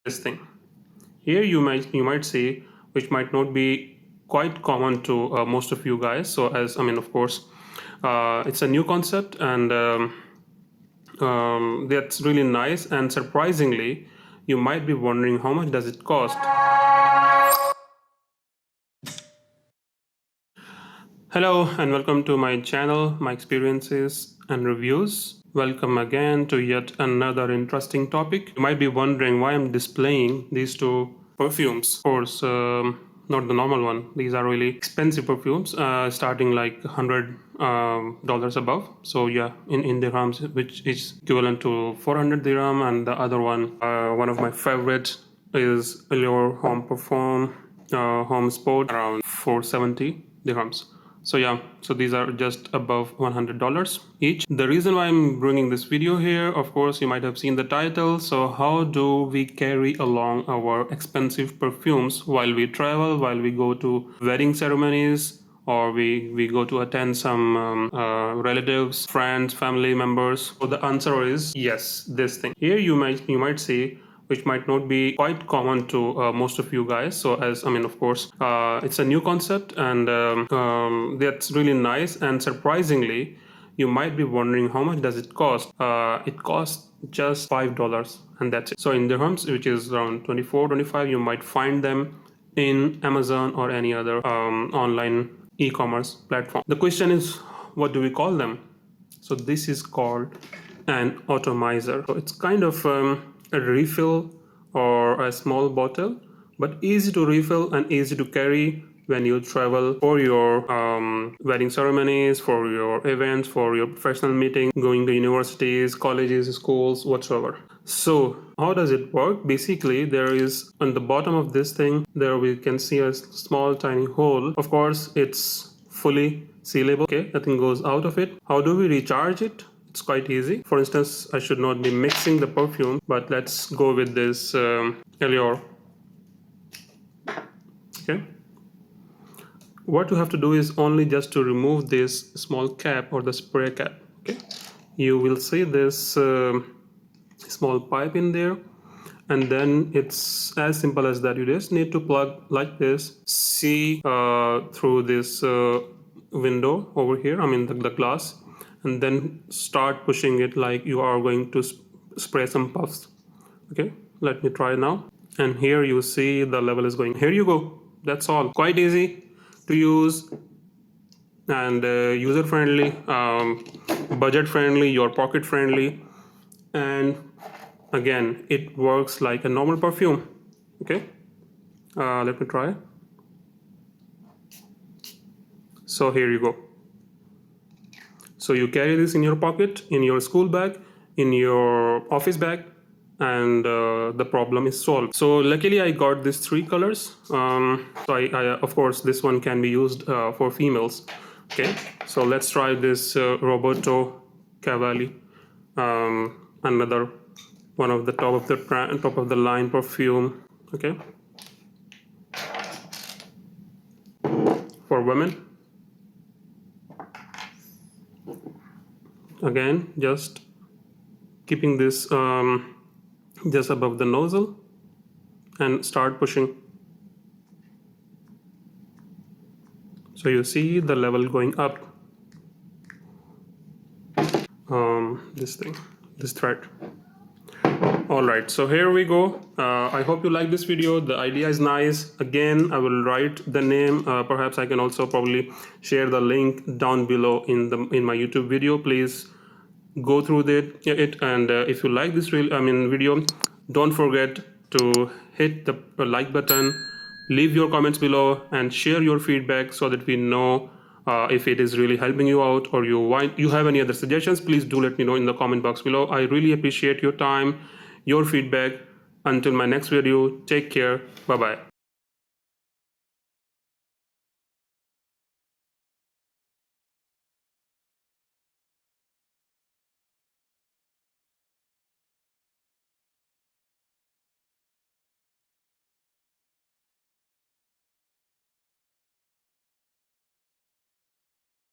this thing. Here you might see, which might not be quite common to most of you guys. So of course, it's a new concept, and that's really nice. And surprisingly, you might be wondering how much does it cost. Hello and welcome to my channel, my experiences and reviews. Welcome again to yet another interesting topic. You might be wondering why I'm displaying these two perfumes. Of course, not the normal one. These are really expensive perfumes, starting like $100 above. So yeah, in dirhams, which is equivalent to 400 dirham. And the other one of my favorites is Allure Home Perfume Home Sport, around 470 dirhams. So yeah, so these are just above $100 each. The reason why I'm bringing this video here, of course, you might have seen the title. So how do we carry along our expensive perfumes while we travel, while we go to wedding ceremonies, or we go to attend some relatives, friends, family members? So the answer is yes, this thing. Here you might see, which might not be quite common to most of you guys. So of course, it's a new concept, and that's really nice. And surprisingly, you might be wondering how much does it cost. It costs just $5, and that's it. So in dirhams, which is around 24-25, you might find them in Amazon or any other online e-commerce platform. The question is, what do we call them? So this is called an automizer. So it's kind of a refill or a small bottle, but easy to refill and easy to carry when you travel for your wedding ceremonies, for your events, for your professional meeting, going to universities, colleges, schools, whatsoever. So how does it work? Basically, there is on the bottom of this thing, there we can see a small tiny hole. Of course, it's fully sealable. Okay, nothing goes out of it. How do we recharge it? It's quite easy. For instance, I should not be mixing the perfume, but let's go with this Allure. Okay. What you have to do is only just to remove this small cap or the spray cap. Okay. You will see this small pipe in there, and then it's as simple as that. You just need to plug like this, see through this window over here, the glass, and then start pushing it like you are going to spray some puffs. Okay, let me try now. And here you see the level is going. Here you go. That's all. Quite easy to use and user friendly, budget friendly, your pocket friendly, and again, it works like a normal perfume. Okay, let me try. So here you go. So you carry this in your pocket, in your school bag, in your office bag, and the problem is solved. So luckily I got these three colors. So I of course, this one can be used for females. Okay, so let's try this Roberto Cavalli, another one of the top of the line perfume. Okay, for women. Again, just keeping this just above the nozzle and start pushing. So you see the level going up. This thread. All right, so here we go. I hope you like this video. The idea is nice. Again, I will write the name. Perhaps I can also probably share the link down below in my YouTube video. Please go through it, and if you like this video, don't forget to hit the like button, leave your comments below, and share your feedback so that we know if it is really helping you out, or you have any other suggestions. Please do let me know in the comment box below. I really appreciate your time, your feedback. Until my next video, take care. Bye bye.